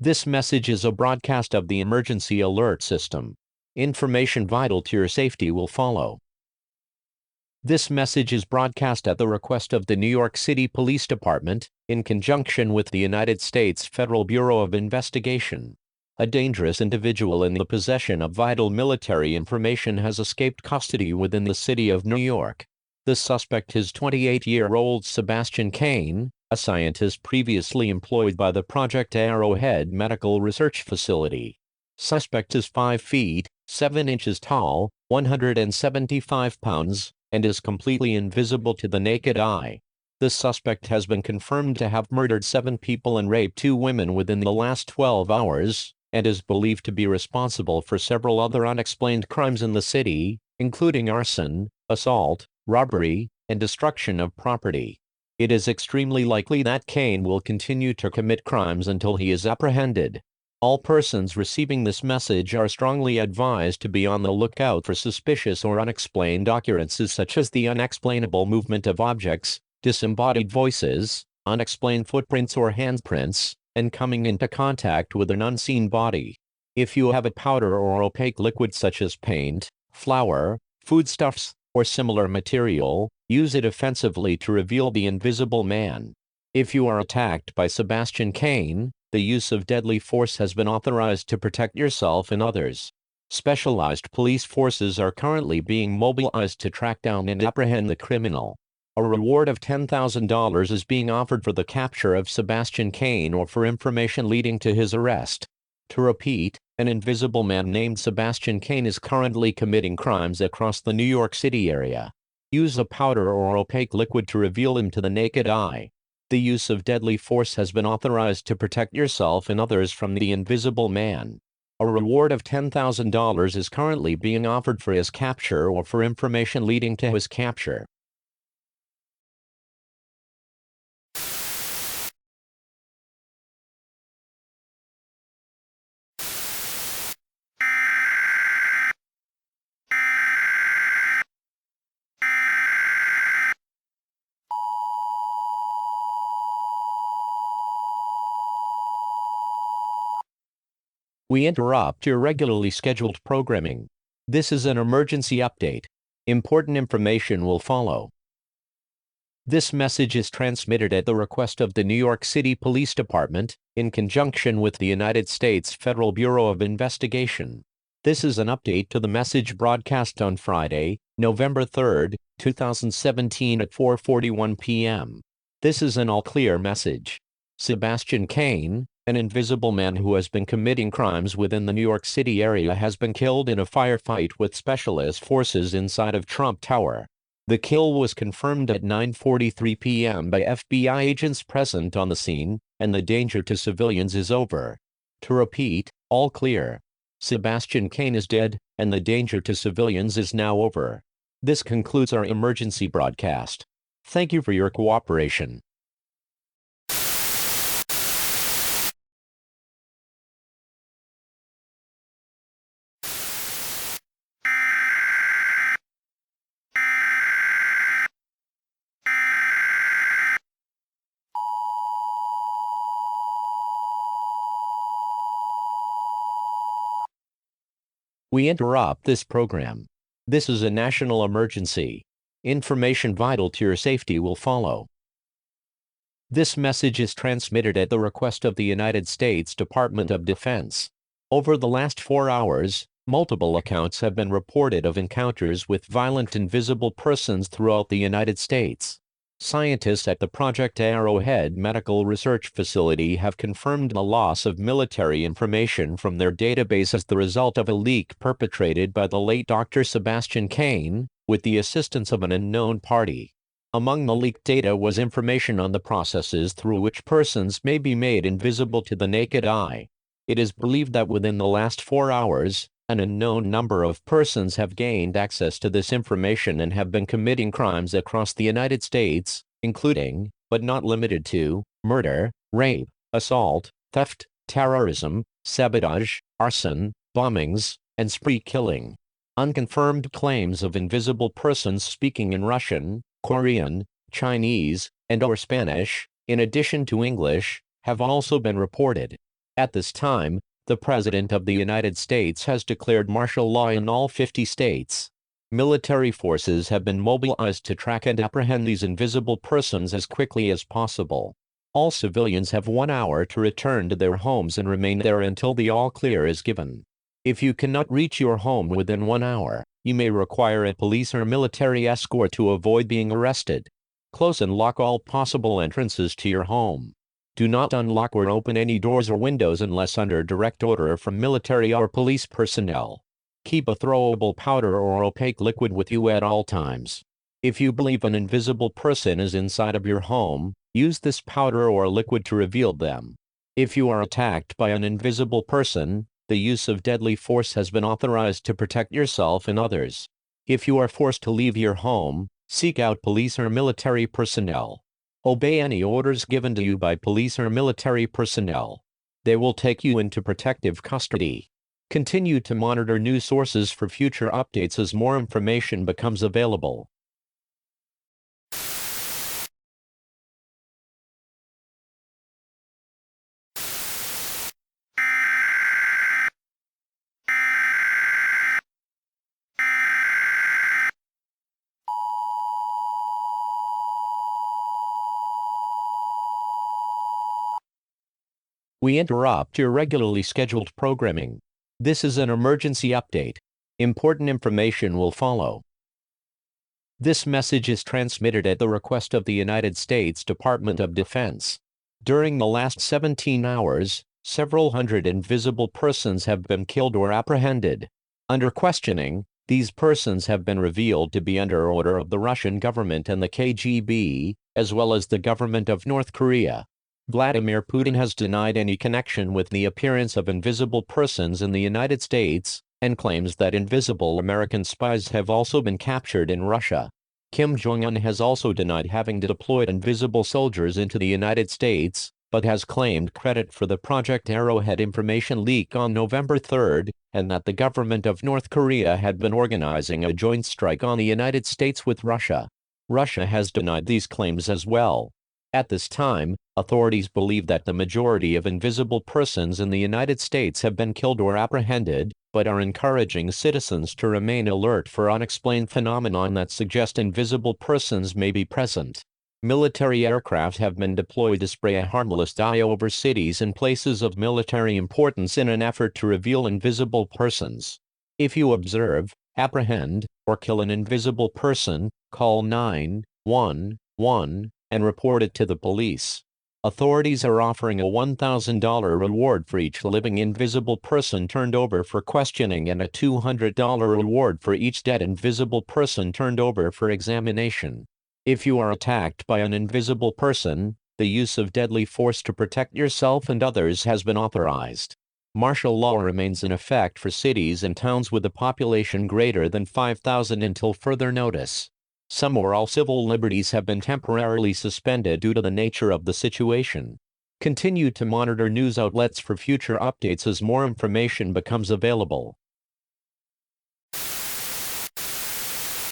This message is a broadcast of the emergency alert system. Information vital to your safety will follow. This message is broadcast at the request of the New York City Police Department, in conjunction with the United States Federal Bureau of Investigation. A dangerous individual in the possession of vital military information has escaped custody within the city of New York. The suspect is 28-year-old Sebastian Kane, a scientist previously employed by the Project Arrowhead Medical Research Facility. Suspect is 5 feet, 7 inches tall, 175 pounds, and is completely invisible to the naked eye. The suspect has been confirmed to have murdered 7 people and raped 2 women within the last 12 hours, and is believed to be responsible for several other unexplained crimes in the city, including arson, assault, robbery, and destruction of property. It is extremely likely that Kane will continue to commit crimes until he is apprehended. All persons receiving this message are strongly advised to be on the lookout for suspicious or unexplained occurrences such as the unexplainable movement of objects, disembodied voices, unexplained footprints or handprints, and coming into contact with an unseen body. If you have a powder or opaque liquid such as paint, flour, foodstuffs, or similar material, use it offensively to reveal the invisible man. If you are attacked by Sebastian Kane, the use of deadly force has been authorized to protect yourself and others. Specialized police forces are currently being mobilized to track down and apprehend the criminal. A reward of $10,000 is being offered for the capture of Sebastian Kane or for information leading to his arrest. To repeat, an invisible man named Sebastian Kane is currently committing crimes across the New York City area. Use a powder or opaque liquid to reveal him to the naked eye. The use of deadly force has been authorized to protect yourself and others from the invisible man. A reward of $10,000 is currently being offered for his capture or for information leading to his capture. We interrupt your regularly scheduled programming. This is an emergency update. Important information will follow. This message is transmitted at the request of the New York City Police Department, in conjunction with the United States Federal Bureau of Investigation. This is an update to the message broadcast on Friday, November 3, 2017 at 4:41 p.m. This is an all-clear message. Sebastian Kane, an invisible man who has been committing crimes within the New York City area, has been killed in a firefight with specialist forces inside of Trump Tower. The kill was confirmed at 9:43 p.m. by FBI agents present on the scene, and the danger to civilians is over. To repeat, all clear. Sebastian Kane is dead, and the danger to civilians is now over. This concludes our emergency broadcast. Thank you for your cooperation. We interrupt this program. This is a national emergency. Information vital to your safety will follow. This message is transmitted at the request of the United States Department of Defense. Over the last 4 hours, multiple accounts have been reported of encounters with violent invisible persons throughout the United States. Scientists at the Project Arrowhead Medical Research Facility have confirmed the loss of military information from their database as the result of a leak perpetrated by the late Dr. Sebastian Kane, with the assistance of an unknown party. Among the leaked data was information on the processes through which persons may be made invisible to the naked eye. It is believed that within the last 4 hours, an unknown number of persons have gained access to this information and have been committing crimes across the United States, including, but not limited to, murder, rape, assault, theft, terrorism, sabotage, arson, bombings, and spree killing. Unconfirmed claims of invisible persons speaking in Russian, Korean, Chinese, and/or Spanish, in addition to English, have also been reported. At this time, the President of the United States has declared martial law in all 50 states. Military forces have been mobilized to track and apprehend these invisible persons as quickly as possible. All civilians have 1 hour to return to their homes and remain there until the all-clear is given. If you cannot reach your home within 1 hour, you may require a police or military escort to avoid being arrested. Close and lock all possible entrances to your home. Do not unlock or open any doors or windows unless under direct order from military or police personnel. Keep a throwable powder or opaque liquid with you at all times. If you believe an invisible person is inside of your home, use this powder or liquid to reveal them. If you are attacked by an invisible person, the use of deadly force has been authorized to protect yourself and others. If you are forced to leave your home, seek out police or military personnel. Obey any orders given to you by police or military personnel. They will take you into protective custody. Continue to monitor news sources for future updates as more information becomes available. We interrupt your regularly scheduled programming. This is an emergency update. Important information will follow. This message is transmitted at the request of the United States Department of Defense. During the last 17 hours, several hundred invisible persons have been killed or apprehended. Under questioning, these persons have been revealed to be under order of the Russian government and the KGB, as well as the government of North Korea. Vladimir Putin has denied any connection with the appearance of invisible persons in the United States, and claims that invisible American spies have also been captured in Russia. Kim Jong-un has also denied having deployed invisible soldiers into the United States, but has claimed credit for the Project Arrowhead information leak on November 3, and that the government of North Korea had been organizing a joint strike on the United States with Russia. Russia has denied these claims as well. At this time, authorities believe that the majority of invisible persons in the United States have been killed or apprehended, but are encouraging citizens to remain alert for unexplained phenomena that suggest invisible persons may be present. Military aircraft have been deployed to spray a harmless dye over cities and places of military importance in an effort to reveal invisible persons. If you observe, apprehend, or kill an invisible person, call 911 and report it to the police. Authorities are offering a $1,000 reward for each living invisible person turned over for questioning and a $200 reward for each dead invisible person turned over for examination. If you are attacked by an invisible person, the use of deadly force to protect yourself and others has been authorized. Martial law remains in effect for cities and towns with a population greater than 5,000 until further notice. Some or all civil liberties have been temporarily suspended due to the nature of the situation. Continue to monitor news outlets for future updates as more information becomes available.